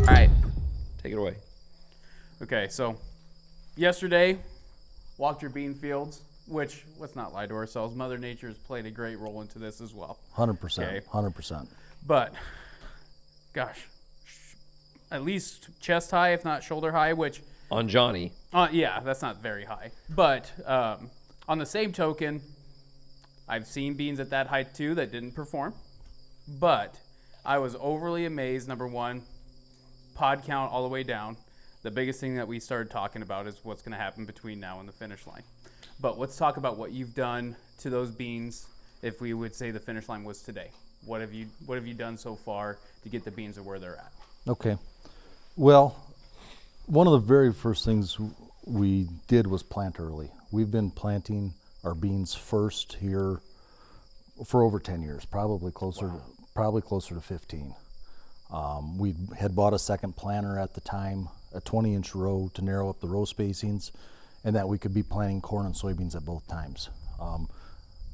All right, take it away. Okay, so yesterday, walked your bean fields, which, let's not lie to ourselves, Mother Nature has played a great role into this as well. 100%. Okay. 100%. But, gosh, at least chest high, if not shoulder high, which, On Johnny. yeah, that's not very high. But on the same token, I've seen beans at that height too that didn't perform. But I was overly amazed, number one, pod count all the way down. The biggest thing that we started talking about is what's going to happen between now and the finish line. But let's talk about what you've done to those beans if we would say the finish line was today. What have you done so far to get the beans to where they're at? Okay. Well, one of the very first things we did was plant early. We've been planting our beans first here for over 10 years, probably closer to 15. We had bought a second planter at the time, a 20-inch row to narrow up the row spacings, and that we could be planting corn and soybeans at both times.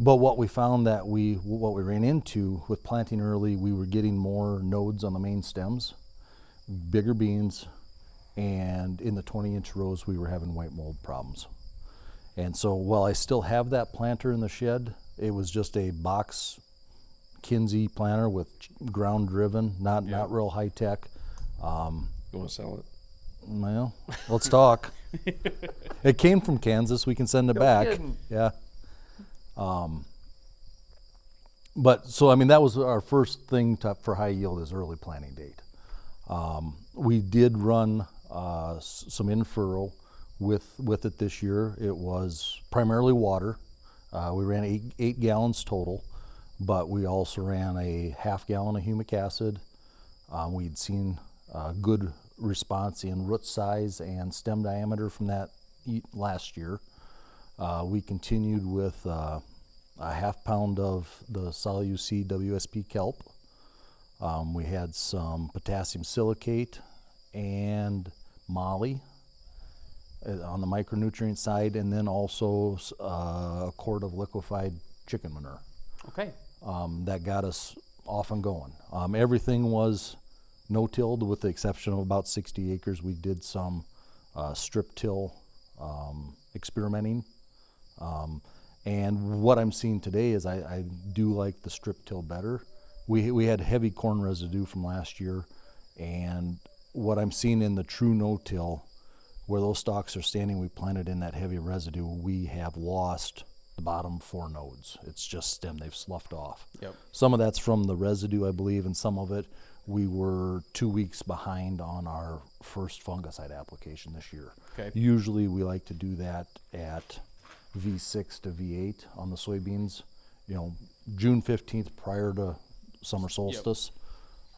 But what we found what we ran into with planting early, we were getting more nodes on the main stems, bigger beans, and in the 20-inch rows we were having white mold problems. And so while I still have that planter in the shed, it was just a box Kinsey planter with ground driven, not real high tech. You want to sell it? Well, let's talk. It came from Kansas. We can send it back. Kidding. Yeah. But so, I mean, that was our first thing for high yield is early planting date. We did run some in-furrow with it this year. It was primarily water. We ran 8 gallons total, but we also ran a half gallon of humic acid. We'd seen good response in root size and stem diameter from that last year. We continued with a half pound of the Solstice WSP Kelp. We had some potassium silicate and molly on the micronutrient side, and then also a quart of liquefied chicken manure. Okay. That got us off and going. Everything was no-tilled with the exception of about 60 acres. We did some strip till experimenting. And what I'm seeing today is I do like the strip till better. We had heavy corn residue from last year, and what I'm seeing in the true no-till, where those stalks are standing, we planted in that heavy residue, we have lost the bottom 4 nodes. It's just stem, they've sloughed off. Yep. Some of that's from the residue, I believe, and some of it we were 2 weeks behind on our first fungicide application this year. Okay. Usually we like to do that at V6 to V8 on the soybeans, June 15th prior to summer solstice.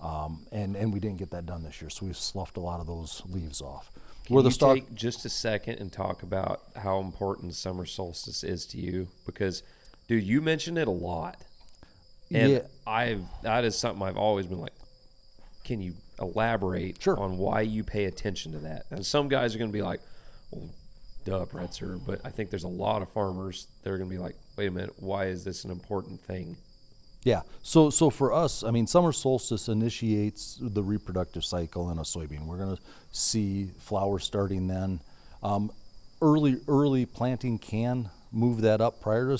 Yep. And we didn't get that done this year, so we've sloughed a lot of those leaves off. Can you take just a second and talk about how important summer solstice is to you? Because, dude, you mention it a lot. And yeah. That is something I've always been like, can you elaborate on why you pay attention to that? And some guys are going to be like, well, duh, Pretzer, but I think there's a lot of farmers that are going to be like, wait a minute, why is this an important thing? Yeah, so for us, I mean, summer solstice initiates the reproductive cycle in a soybean. We're going to see flowers starting then. Early planting can move that up prior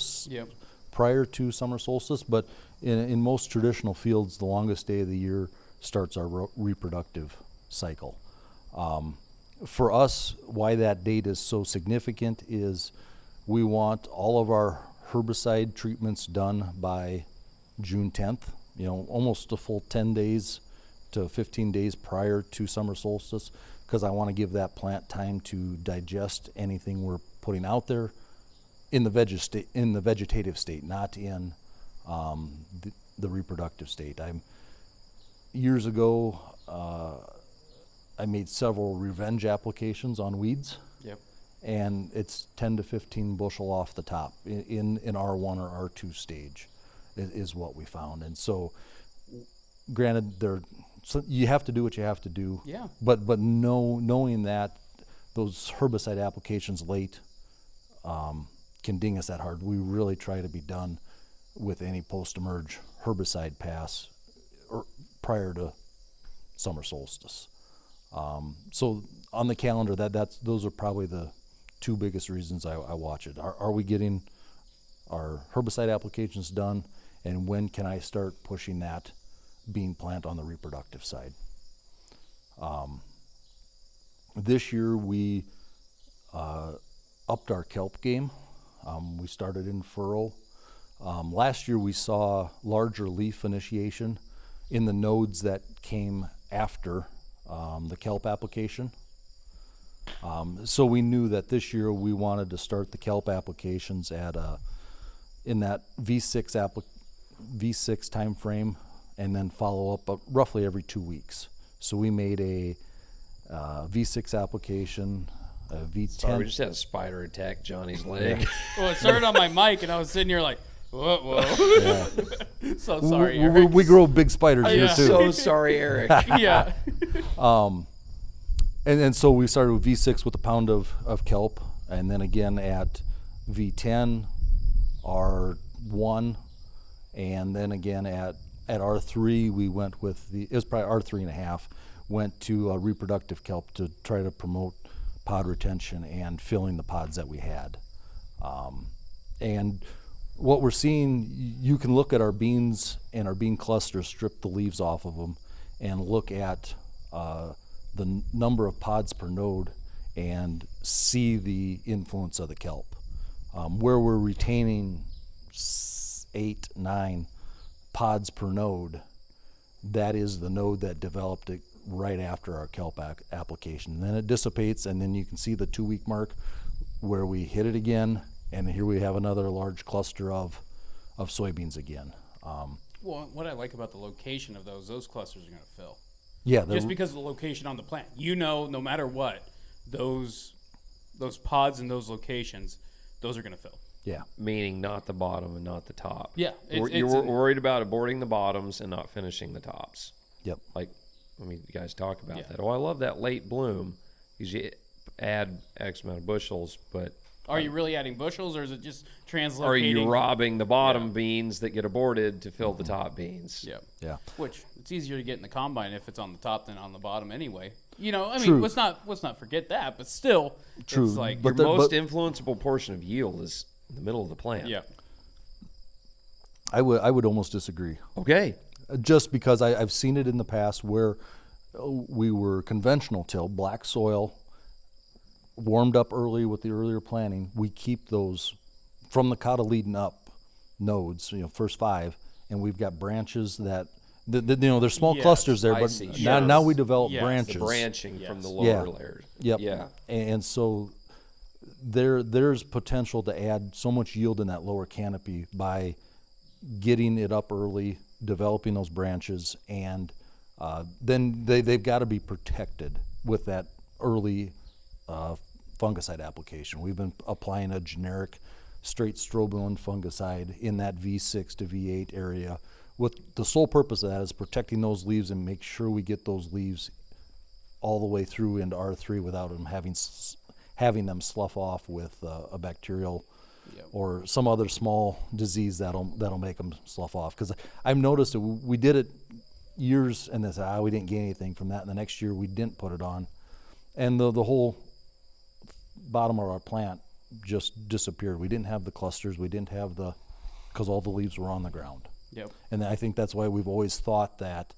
to summer solstice, but in most traditional fields, the longest day of the year starts our reproductive cycle. For us, why that date is so significant is we want all of our herbicide treatments done by June 10th, almost a full 10 days to 15 days prior to summer solstice, because I want to give that plant time to digest anything we're putting out there in the vegetative state, not in the reproductive state. Years ago, I made several revenge applications on weeds. Yep. And it's 10 to 15 bushel off the top in R1 or R2 stage is what we found. And so, granted, you have to do what you have to do. Yeah. But knowing that those herbicide applications late can ding us that hard, we really try to be done with any post-emerge herbicide pass or prior to summer solstice. So on the calendar, those are probably the two biggest reasons I watch it. Are we getting our herbicide applications done, and when can I start pushing that bean plant on the reproductive side? This year we upped our kelp game. We started in furrow. Last year we saw larger leaf initiation in the nodes that came after the kelp application. So we knew that this year we wanted to start the kelp applications in that V6 time frame, and then follow up roughly every 2 weeks. So we made a V6 application, a V10. Sorry, we just had a spider attack Johnny's leg. Well, it started on my mic, and I was sitting here like, whoa. Yeah. So sorry, we, Eric. we grow big spiders here yeah. too. So sorry, Eric. Yeah. And then so we started with V6 with a pound of kelp, and then again at V10, R1, and then again at R3 we went with it was probably R3.5, went to reproductive kelp to try to promote pod retention and filling the pods that we had. And what we're seeing, you can look at our beans and our bean clusters, strip the leaves off of them, and look at the number of pods per node and see the influence of the kelp. Where we're retaining 8, 9 pods per node, that is the node that developed it right after our kelp application. And then it dissipates, and then you can see the 2-week mark where we hit it again, and here we have another large cluster of soybeans again. Well, what I like about the location of those clusters are going to fill. Yeah, Just because of the location on the plant. No matter what, those pods and those locations, those are going to fill. yeah, Meaning not the bottom and not the top. Yeah. You're worried about aborting the bottoms and not finishing the tops. yep. Like, I mean, you guys talk about Yeah. that. Oh, I love that late bloom. Because you add X amount of bushels, but Are you really adding bushels, or is it just translocating? are you robbing the bottom beans that get aborted to fill the top beans? Yeah. Yeah. Which it's easier to get in the combine if it's on the top than on the bottom anyway. I mean, True. let's not forget that, but still, True. it's like But Your the- most influenceable portion of yield is in the middle of the plant. yeah. I would almost disagree. Okay. Just because I've seen it in the past where we were conventional till, black soil, warmed up early with the earlier planting. We keep those from the cotyledon up nodes, first 5, and we've got branches that, there's small Yes, clusters there, I but see. now we develop Yes. branches. The branching Yes. from the Yeah. lower layers. Yep. Yeah. And so there's potential to add so much yield in that lower canopy by getting it up early, developing those branches, and then they've got to be protected with that early fungicide application. We've been applying a generic straight strobilurin fungicide in that V6 to V8 area with the sole purpose of that is protecting those leaves and make sure we get those leaves all the way through into R3 without them having them slough off with a bacterial Yep. or some other small disease that'll make them slough off. Because I've noticed that we did it years and they said, we didn't get anything from that. And the next year we didn't put it on, and the whole bottom of our plant just disappeared. We didn't have the clusters. We didn't have because all the leaves were on the ground. Yep. And I think that's why we've always thought that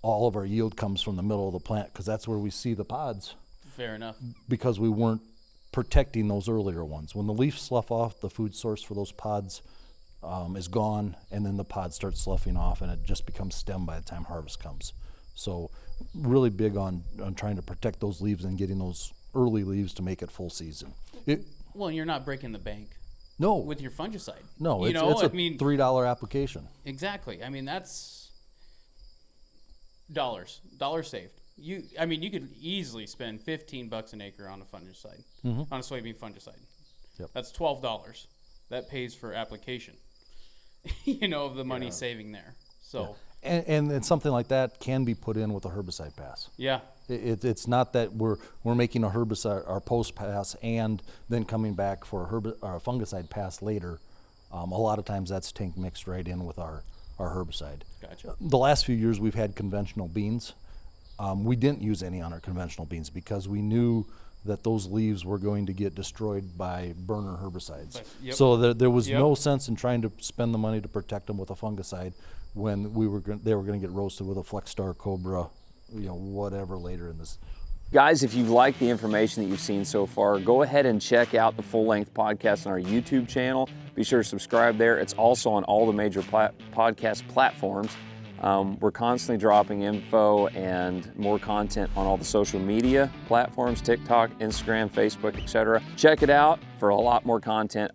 all of our yield comes from the middle of the plant, because that's where we see the pods, Fair enough. because we weren't protecting those earlier ones. When the leaves slough off, the food source for those pods is gone, and then the pods start sloughing off, and it just becomes stem by the time harvest comes. So really big on trying to protect those leaves and getting those early leaves to make it full season. Well, you're not breaking the bank No, with your fungicide. no, You it's know, a I mean, $3 application. exactly. I mean, that's dollars saved. You could easily spend $15 an acre on a fungicide, on a soybean fungicide. Yep. That's $12. That pays for application. Of the money saving there. So And something like that can be put in with a herbicide pass. yeah, It's not that we're making a herbicide, our post pass, and then coming back for a fungicide pass later. A lot of times that's tank mixed right in with our herbicide. gotcha. The last few years we've had conventional beans, We didn't use any on our conventional beans because we knew that those leaves were going to get destroyed by burner herbicides. Yep. So there was Yep. no sense in trying to spend the money to protect them with a fungicide when they were going to get roasted with a Flexstar Cobra, whatever later in this. Guys, if you've liked the information that you've seen so far, go ahead and check out the full-length podcast on our YouTube channel. Be sure to subscribe there. It's also on all the major podcast platforms. We're constantly dropping info and more content on all the social media platforms, TikTok, Instagram, Facebook, etc. Check it out for a lot more content.